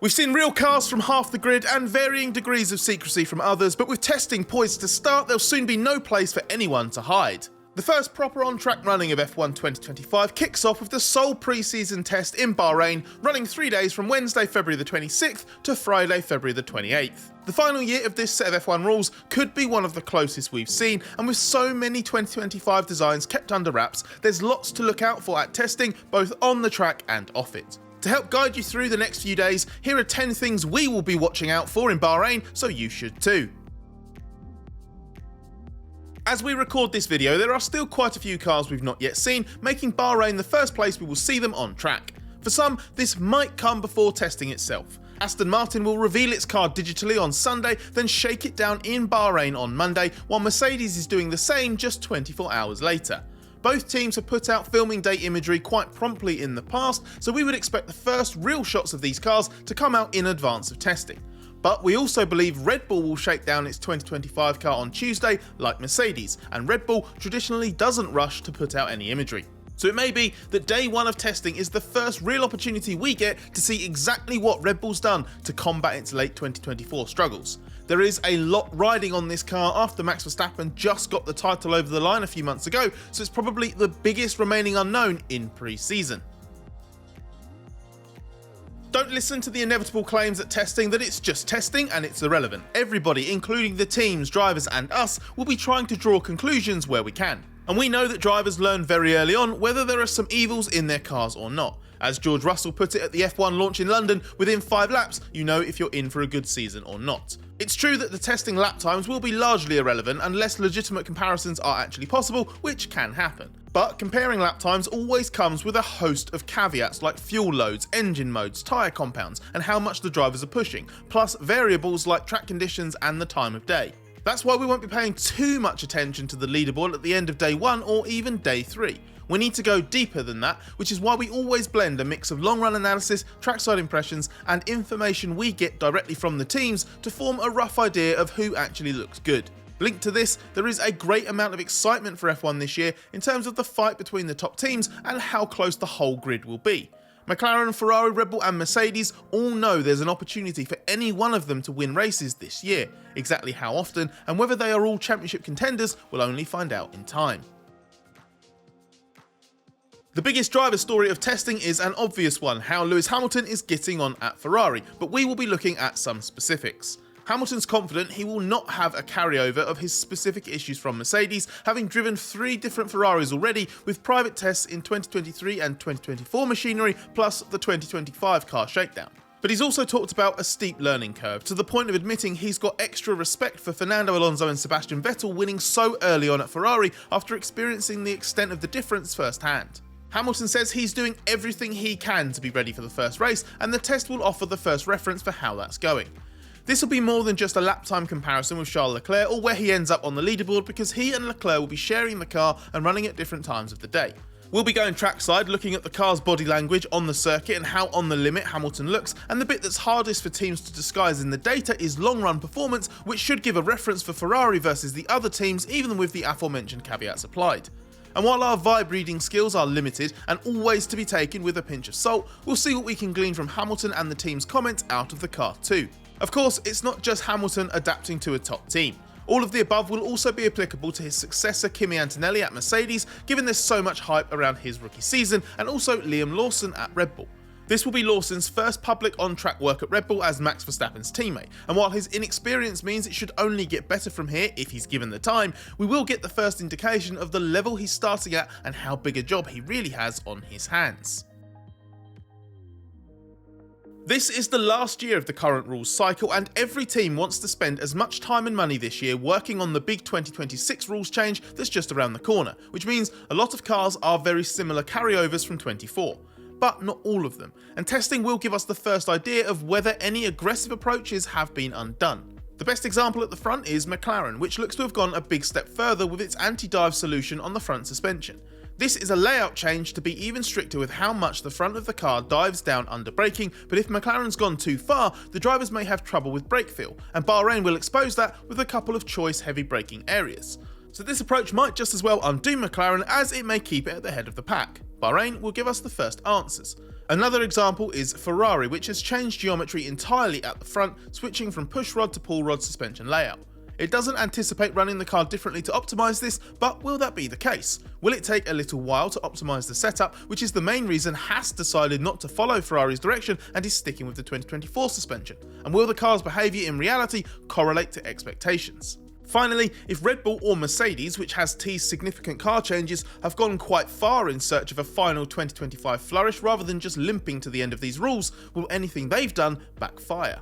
We've seen real cars from half the grid and varying degrees of secrecy from others, but with testing poised to start, there'll soon be no place for anyone to hide. The first proper on-track running of F1 2025 kicks off with the sole pre-season test in Bahrain, running 3 days from Wednesday, February the 26th to Friday, February the 28th. The final year of this set of F1 rules could be one of the closest we've seen, and with so many 2025 designs kept under wraps, there's lots to look out for at testing, both on the track and off it. To help guide you through the next few days, here are 10 things we will be watching out for in Bahrain, so you should too. As we record this video, there are still quite a few cars we've not yet seen, making Bahrain the first place we will see them on track. For some, this might come before testing itself. Aston Martin will reveal its car digitally on Sunday, then shake it down in Bahrain on Monday, while Mercedes is doing the same just 24 hours later. Both teams have put out filming day imagery quite promptly in the past, so we would expect the first real shots of these cars to come out in advance of testing. But we also believe Red Bull will shake down its 2025 car on Tuesday like Mercedes, and Red Bull traditionally doesn't rush to put out any imagery. So it may be that day one of testing is the first real opportunity we get to see exactly what Red Bull's done to combat its late 2024 struggles. There is a lot riding on this car after Max Verstappen just got the title over the line a few months ago, so it's probably the biggest remaining unknown in pre-season. Don't listen to the inevitable claims at testing that it's just testing and it's irrelevant. Everybody, including the teams, drivers and us, will be trying to draw conclusions where we can. And we know that drivers learn very early on whether there are some evils in their cars or not. As George Russell put it at the F1 launch in London, within 5 laps, you know if you're in for a good season or not. It's true that the testing lap times will be largely irrelevant unless legitimate comparisons are actually possible, which can happen. But comparing lap times always comes with a host of caveats like fuel loads, engine modes, tyre compounds, and how much the drivers are pushing, plus variables like track conditions and the time of day. That's why we won't be paying too much attention to the leaderboard at the end of day 1 or even day 3. We need to go deeper than that, which is why we always blend a mix of long run analysis, trackside impressions, and information we get directly from the teams to form a rough idea of who actually looks good. Linked to this, there is a great amount of excitement for F1 this year in terms of the fight between the top teams and how close the whole grid will be. McLaren, Ferrari, Red Bull and Mercedes all know there's an opportunity for any one of them to win races this year. Exactly how often and whether they are all championship contenders we'll only find out in time. The biggest driver story of testing is an obvious one, how Lewis Hamilton is getting on at Ferrari, but we will be looking at some specifics. Hamilton's confident he will not have a carryover of his specific issues from Mercedes, having driven 3 different Ferraris already with private tests in 2023 and 2024 machinery plus the 2025 car shakedown. But he's also talked about a steep learning curve, to the point of admitting he's got extra respect for Fernando Alonso and Sebastian Vettel winning so early on at Ferrari after experiencing the extent of the difference firsthand. Hamilton says he's doing everything he can to be ready for the first race, and the test will offer the first reference for how that's going. This will be more than just a lap time comparison with Charles Leclerc or where he ends up on the leaderboard, because he and Leclerc will be sharing the car and running at different times of the day. We'll be going trackside, looking at the car's body language on the circuit and how on the limit Hamilton looks, and the bit that's hardest for teams to disguise in the data is long run performance, which should give a reference for Ferrari versus the other teams even with the aforementioned caveats applied. And while our vibe reading skills are limited and always to be taken with a pinch of salt, we'll see what we can glean from Hamilton and the team's comments out of the car too. Of course, it's not just Hamilton adapting to a top team. All of the above will also be applicable to his successor Kimi Antonelli at Mercedes, given there's so much hype around his rookie season, and also Liam Lawson at Red Bull. This will be Lawson's first public on-track work at Red Bull as Max Verstappen's teammate, and while his inexperience means it should only get better from here if he's given the time, we will get the first indication of the level he's starting at and how big a job he really has on his hands. This is the last year of the current rules cycle, and every team wants to spend as much time and money this year working on the big 2026 rules change that's just around the corner, which means a lot of cars are very similar carryovers from 24. But not all of them, and testing will give us the first idea of whether any aggressive approaches have been undone. The best example at the front is McLaren, which looks to have gone a big step further with its anti-dive solution on the front suspension. This is a layout change to be even stricter with how much the front of the car dives down under braking, but if McLaren's gone too far, the drivers may have trouble with brake feel, and Bahrain will expose that with a couple of choice heavy braking areas. So this approach might just as well undo McLaren as it may keep it at the head of the pack. Bahrain will give us the first answers. Another example is Ferrari, which has changed geometry entirely at the front, switching from push rod to pull rod suspension layout. It doesn't anticipate running the car differently to optimise this, but will that be the case? Will it take a little while to optimise the setup, which is the main reason Haas decided not to follow Ferrari's direction and is sticking with the 2024 suspension? And will the car's behaviour in reality correlate to expectations? Finally, if Red Bull or Mercedes, which has teased significant car changes, have gone quite far in search of a final 2025 flourish rather than just limping to the end of these rules, will anything they've done backfire?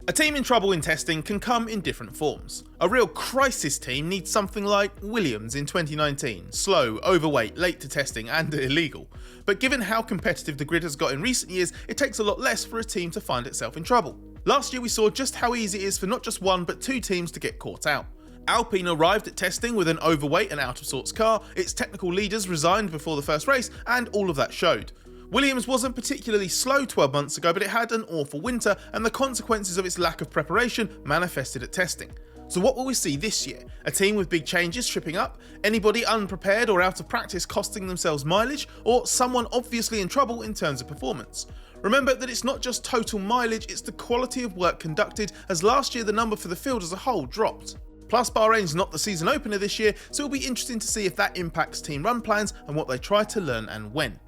A team in trouble in testing can come in different forms. A real crisis team needs something like Williams in 2019, slow, overweight, late to testing and illegal. But given how competitive the grid has got in recent years, it takes a lot less for a team to find itself in trouble. Last year we saw just how easy it is for not just one but two teams to get caught out. Alpine arrived at testing with an overweight and out of sorts car, its technical leaders resigned before the first race, and all of that showed. Williams wasn't particularly slow 12 months ago, but it had an awful winter, and the consequences of its lack of preparation manifested at testing. So what will we see this year? A team with big changes tripping up? Anybody unprepared or out of practice costing themselves mileage? Or someone obviously in trouble in terms of performance? Remember that it's not just total mileage, it's the quality of work conducted, as last year the number for the field as a whole dropped. Plus Bahrain's not the season opener this year, so it'll be interesting to see if that impacts team run plans and what they try to learn and when.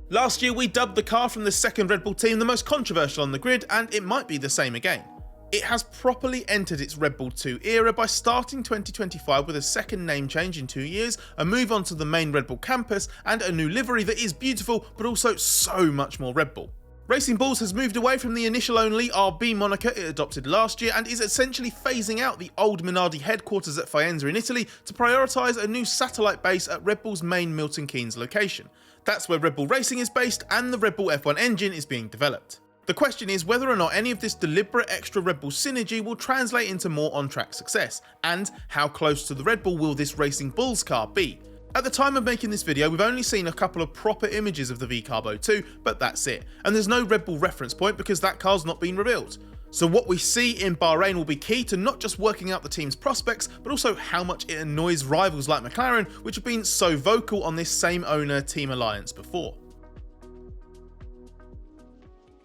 Last year we dubbed the car from the second Red Bull team the most controversial on the grid, and it might be the same again. It has properly entered its Red Bull 2 era by starting 2025 with a second name change in 2 years, a move onto the main Red Bull campus, and a new livery that is beautiful but also so much more Red Bull. Racing Bulls has moved away from the initial only RB moniker it adopted last year and is essentially phasing out the old Minardi headquarters at Faenza in Italy to prioritise a new satellite base at Red Bull's main Milton Keynes location. That's where Red Bull Racing is based and the Red Bull F1 engine is being developed. The question is whether or not any of this deliberate extra Red Bull synergy will translate into more on-track success, and how close to the Red Bull will this Racing Bulls car be? At the time of making this video, we've only seen a couple of proper images of the V-Carbo 2, but that's it, and there's no Red Bull reference point because that car's not been revealed. So what we see in Bahrain will be key to not just working out the team's prospects, but also how much it annoys rivals like McLaren, which have been so vocal on this same owner-team alliance before.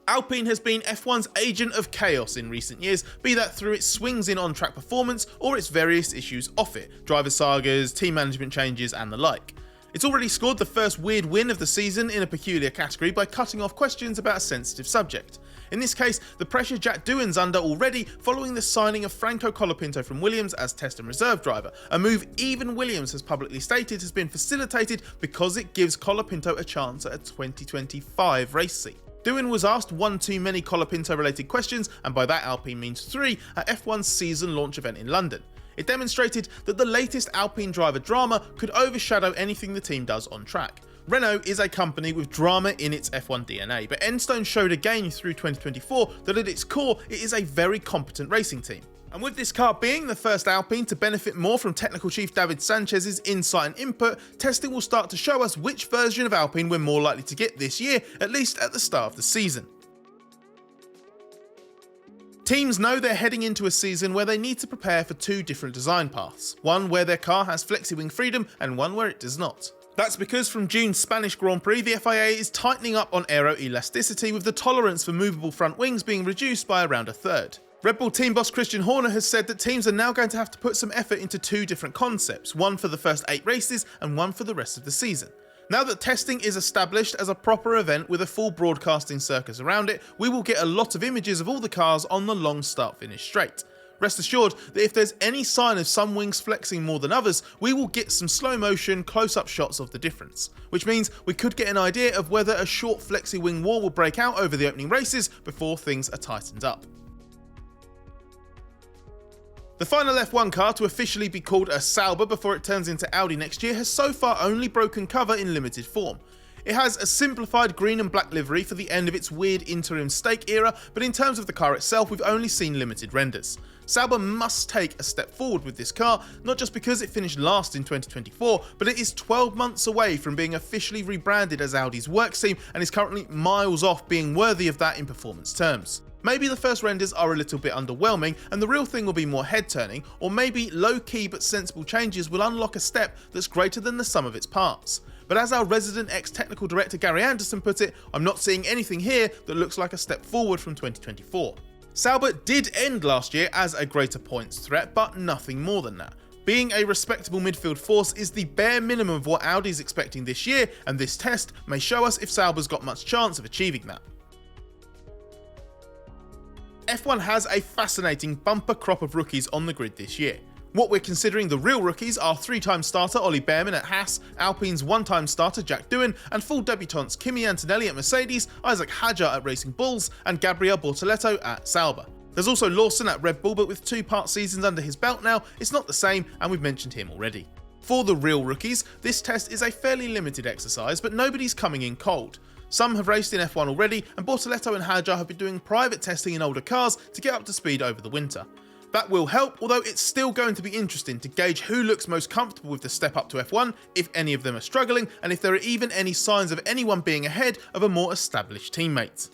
Alpine has been F1's agent of chaos in recent years, be that through its swings in on-track performance or its various issues off it, driver sagas, team management changes and the like. It's already scored the first weird win of the season in a peculiar category by cutting off questions about a sensitive subject. In this case, the pressure Jack Doohan's under already following the signing of Franco Colapinto from Williams as test and reserve driver, a move even Williams has publicly stated has been facilitated because it gives Colapinto a chance at a 2025 race seat. Doohan was asked one too many Colapinto related questions, and by that Alpine means 3, at F1's season launch event in London. It demonstrated that the latest Alpine driver drama could overshadow anything the team does on track. Renault is a company with drama in its F1 DNA, but Enstone showed again through 2024 that at its core it is a very competent racing team. And with this car being the first Alpine to benefit more from technical chief David Sanchez's insight and input, testing will start to show us which version of Alpine we're more likely to get this year, at least at the start of the season. Teams know they're heading into a season where they need to prepare for 2 different design paths, one where their car has flexi-wing freedom and one where it does not. That's because from June's Spanish Grand Prix, the FIA is tightening up on aero-elasticity, with the tolerance for movable front wings being reduced by around a third. Red Bull team boss Christian Horner has said that teams are now going to have to put some effort into 2 different concepts, one for the first 8 races and one for the rest of the season. Now that testing is established as a proper event with a full broadcasting circus around it, we will get a lot of images of all the cars on the long start-finish straight. Rest assured that if there's any sign of some wings flexing more than others, we will get some slow motion close-up shots of the difference, which means we could get an idea of whether a short flexi-wing war will break out over the opening races before things are tightened up. The final F1 car to officially be called a Sauber before it turns into Audi next year has so far only broken cover in limited form. It has a simplified green and black livery for the end of its weird interim stake era, but in terms of the car itself we've only seen limited renders. Sauber must take a step forward with this car, not just because it finished last in 2024, but it is 12 months away from being officially rebranded as Audi's works team and is currently miles off being worthy of that in performance terms. Maybe the first renders are a little bit underwhelming and the real thing will be more head turning, or maybe low key but sensible changes will unlock a step that's greater than the sum of its parts. But as our resident ex-technical director Gary Anderson put it, I'm not seeing anything here that looks like a step forward from 2024. Sauber did end last year as a greater points threat, but nothing more than that. Being a respectable midfield force is the bare minimum of what Audi is expecting this year, and this test may show us if Sauber's got much chance of achieving that. F1 has a fascinating bumper crop of rookies on the grid this year. What we're considering the real rookies are 3-time starter Ollie Behrman at Haas, Alpine's 1-time starter Jack Doohan, and full debutants Kimi Antonelli at Mercedes, Isaac Hadjar at Racing Bulls, and Gabriel Bortoleto at Sauber. There's also Lawson at Red Bull, but with 2 seasons under his belt now, it's not the same, and we've mentioned him already. For the real rookies, this test is a fairly limited exercise, but nobody's coming in cold. Some have raced in F1 already, and Bortoleto and Hadjar have been doing private testing in older cars to get up to speed over the winter. That will help, although it's still going to be interesting to gauge who looks most comfortable with the step up to F1, if any of them are struggling, and if there are even any signs of anyone being ahead of a more established teammate.